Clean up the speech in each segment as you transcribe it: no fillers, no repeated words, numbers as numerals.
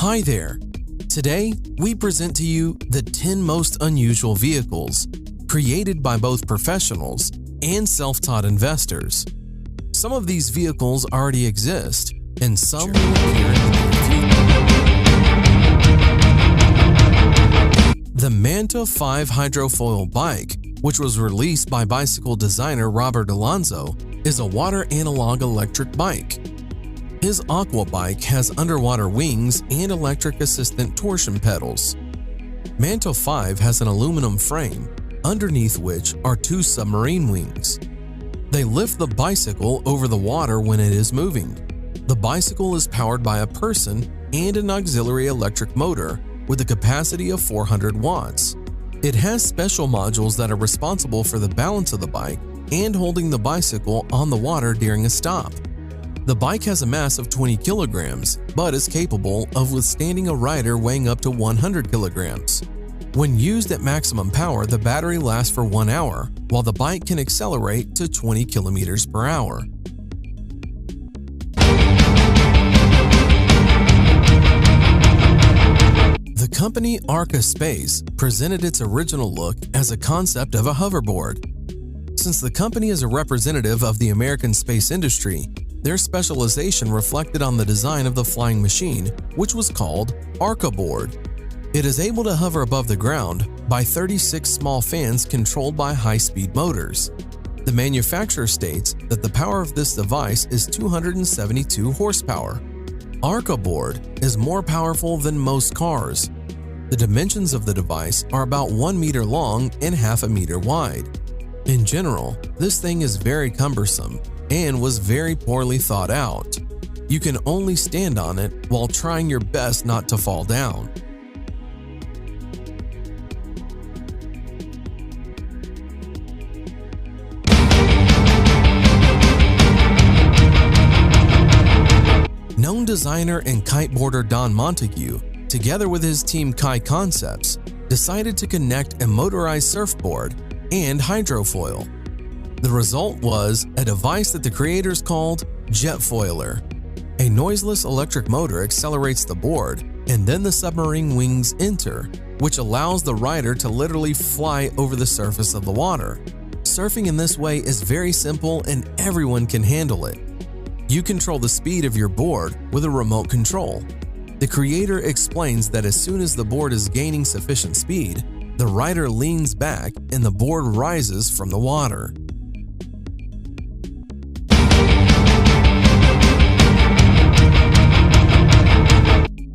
Hi there! Today, we present to you the 10 most unusual vehicles created by both professionals and self-taught investors. Some of these vehicles already exist, and some will appear in the near future. The Manta 5 Hydrofoil bike, which was released by bicycle designer Robert Alonso, is a water analog electric bike. His Aqua bike has underwater wings and electric assistant torsion pedals. Manta 5 has an aluminum frame, underneath which are two submarine wings. They lift the bicycle over the water when it is moving. The bicycle is powered by a person and an auxiliary electric motor with a capacity of 400 watts. It has special modules that are responsible for the balance of the bike and holding the bicycle on the water during a stop. The bike has a mass of 20 kilograms, but is capable of withstanding a rider weighing up to 100 kilograms. When used at maximum power, the battery lasts for 1 hour, while the bike can accelerate to 20 kilometers per hour. The company Arca Space presented its original look as a concept of a hoverboard. Since the company is a representative of the American space industry, their specialization reflected on the design of the flying machine, which was called Archiboard. It is able to hover above the ground by 36 small fans controlled by high-speed motors. The manufacturer states that the power of this device is 272 horsepower. Archiboard is more powerful than most cars. The dimensions of the device are about 1 meter long and half a meter wide. In general, this thing is very cumbersome and was very poorly thought out. You can only stand on it while trying your best not to fall down. Known designer and kiteboarder Don Montague, together with his team Kai Concepts, decided to connect a motorized surfboard and hydrofoil. The result was a device that the creators called Jetfoiler. A noiseless electric motor accelerates the board, and then the submarine wings enter, which allows the rider to literally fly over the surface of the water. Surfing in this way is very simple and everyone can handle it. You control the speed of your board with a remote control. The creator explains that as soon as the board is gaining sufficient speed, the rider leans back and the board rises from the water.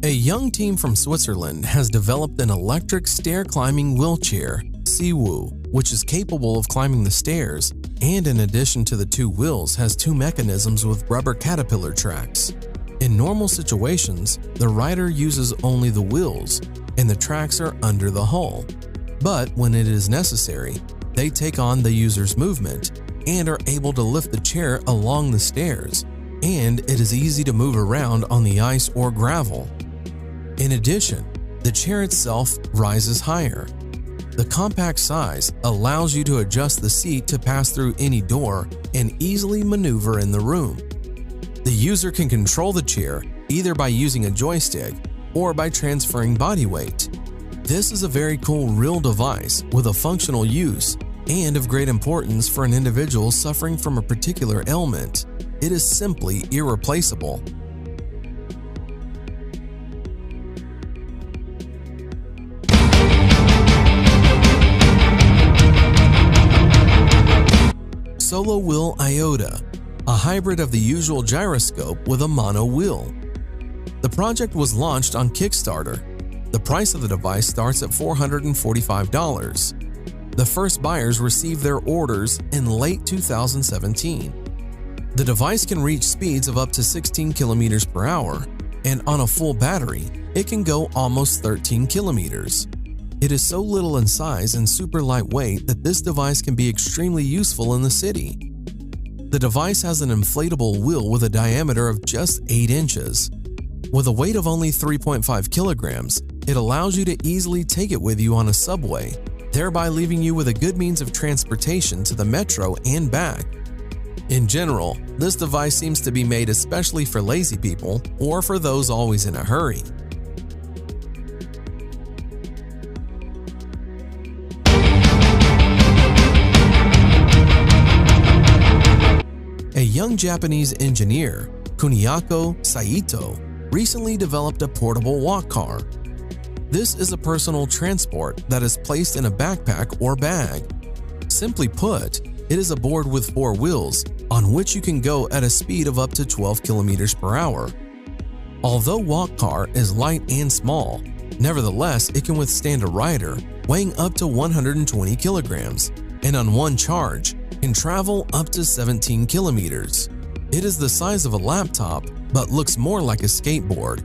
A young team from Switzerland has developed an electric stair-climbing wheelchair, Seawoo, which is capable of climbing the stairs and in addition to the two wheels has two mechanisms with rubber caterpillar tracks. In normal situations, the rider uses only the wheels and the tracks are under the hull. But when it is necessary, they take on the user's movement and are able to lift the chair along the stairs, and it is easy to move around on the ice or gravel. In addition, the chair itself rises higher. The compact size allows you to adjust the seat to pass through any door and easily maneuver in the room. The user can control the chair either by using a joystick or by transferring body weight. This is a very cool real device with a functional use and of great importance for an individual suffering from a particular ailment. It is simply irreplaceable. Solowill Iota, a hybrid of the usual gyroscope with a mono wheel. The project was launched on Kickstarter. The price of the device starts at $445. The first buyers received their orders in late 2017. The device can reach speeds of up to 16 kilometers per hour, and on a full battery, it can go almost 13 kilometers. It is so little in size and super lightweight that this device can be extremely useful in the city. The device has an inflatable wheel with a diameter of just 8 inches. With a weight of only 3.5 kilograms, it allows you to easily take it with you on a subway, thereby leaving you with a good means of transportation to the metro and back. In general, this device seems to be made especially for lazy people or for those always in a hurry. young Japanese engineer, Kunihiko Saito, recently developed a portable Walkcar. This is a personal transport that is placed in a backpack or bag. Simply put, it is a board with 4 wheels on which you can go at a speed of up to 12 km per hour. Although Walkcar is light and small, nevertheless it can withstand a rider weighing up to 120 kilograms, and on one charge can travel up to 17 kilometers. It is the size of a laptop but looks more like a skateboard.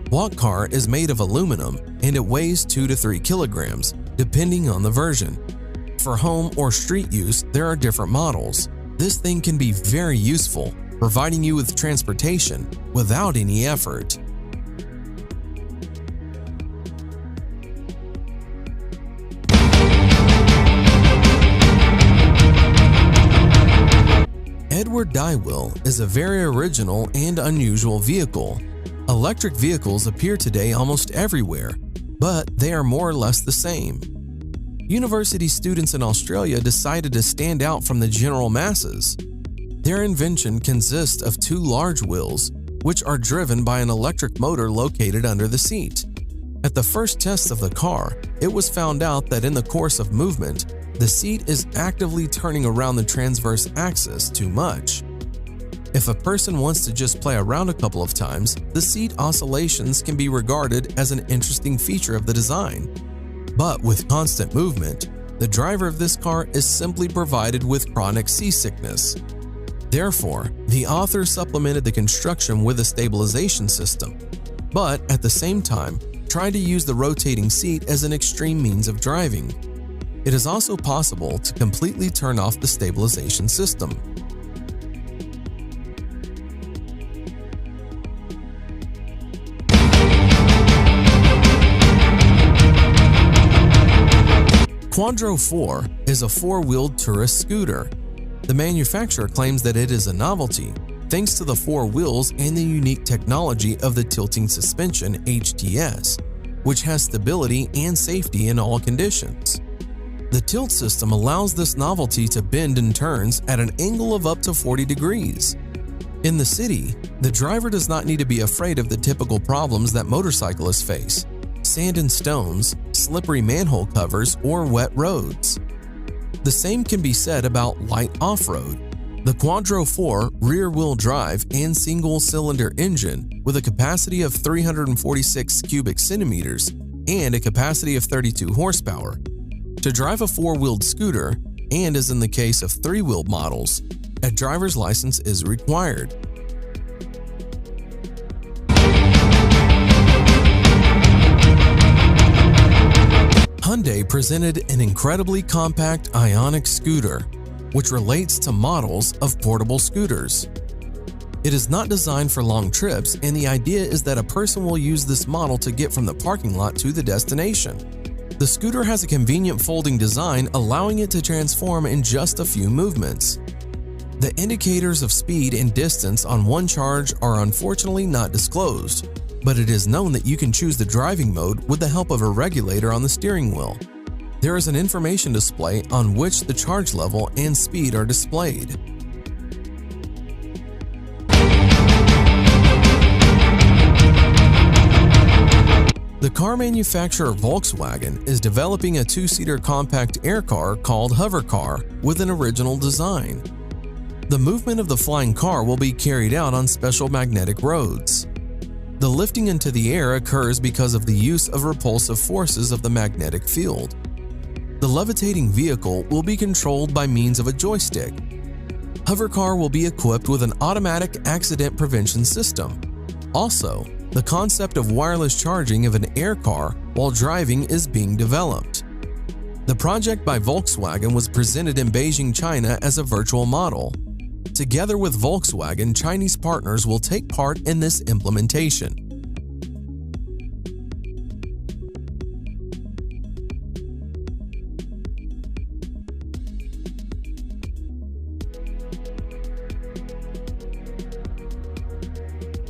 Walkcar is made of aluminum and it weighs 2 to 3 kilograms, depending on the version. For home or street use, there are different models. This thing can be very useful, providing you with transportation without any effort. Edward Dyewell is a very original and unusual vehicle. Electric vehicles appear today almost everywhere, but they are more or less the same. University students in Australia decided to stand out from the general masses. Their invention consists of 2 large wheels, which are driven by an electric motor located under the seat. At the first test of the car, it was found out that in the course of movement, the seat is actively turning around the transverse axis too much. If a person wants to just play around a couple of times, the seat oscillations can be regarded as an interesting feature of the design. But with constant movement, the driver of this car is simply provided with chronic seasickness. Therefore, the author supplemented the construction with a stabilization system, but at the same time, tried to use the rotating seat as an extreme means of driving. It is also possible to completely turn off the stabilization system. Quadro IV is a 4-wheeled tourist scooter. The manufacturer claims that it is a novelty, thanks to the 4 wheels and the unique technology of the tilting suspension HTS, which has stability and safety in all conditions. The tilt system allows this novelty to bend and turns at an angle of up to 40 degrees. In the city, the driver does not need to be afraid of the typical problems that motorcyclists face: sand and stones, slippery manhole covers, or wet roads. The same can be said about light off-road. The Quadro IV rear-wheel drive and single-cylinder engine with a capacity of 346 cubic centimeters and a capacity of 32 horsepower. To drive a 4-wheeled scooter, and as in the case of 3-wheeled models, a driver's license is required. Hyundai presented an incredibly compact IONIC scooter, which relates to models of portable scooters. It is not designed for long trips, and the idea is that a person will use this model to get from the parking lot to the destination. The scooter has a convenient folding design, allowing it to transform in just a few movements. The indicators of speed and distance on one charge are unfortunately not disclosed, but it is known that you can choose the driving mode with the help of a regulator on the steering wheel. There is an information display on which the charge level and speed are displayed. The car manufacturer Volkswagen is developing a 2-seater compact air car called Hovercar with an original design. The movement of the flying car will be carried out on special magnetic roads. The lifting into the air occurs because of the use of repulsive forces of the magnetic field. The levitating vehicle will be controlled by means of a joystick. Hovercar will be equipped with an automatic accident prevention system. Also, the concept of wireless charging of an air car while driving is being developed. The project by Volkswagen was presented in Beijing, China as a virtual model. Together with Volkswagen, Chinese partners will take part in this implementation.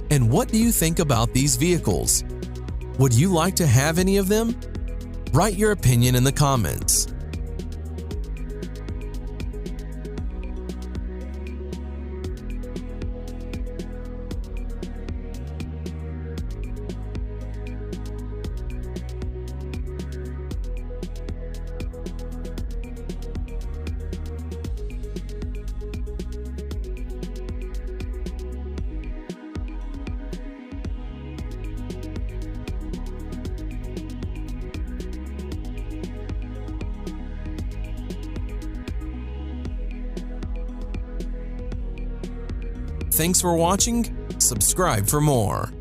And what do you think about these vehicles? Would you like to have any of them? Write your opinion in the comments. Thanks for watching. Subscribe for more.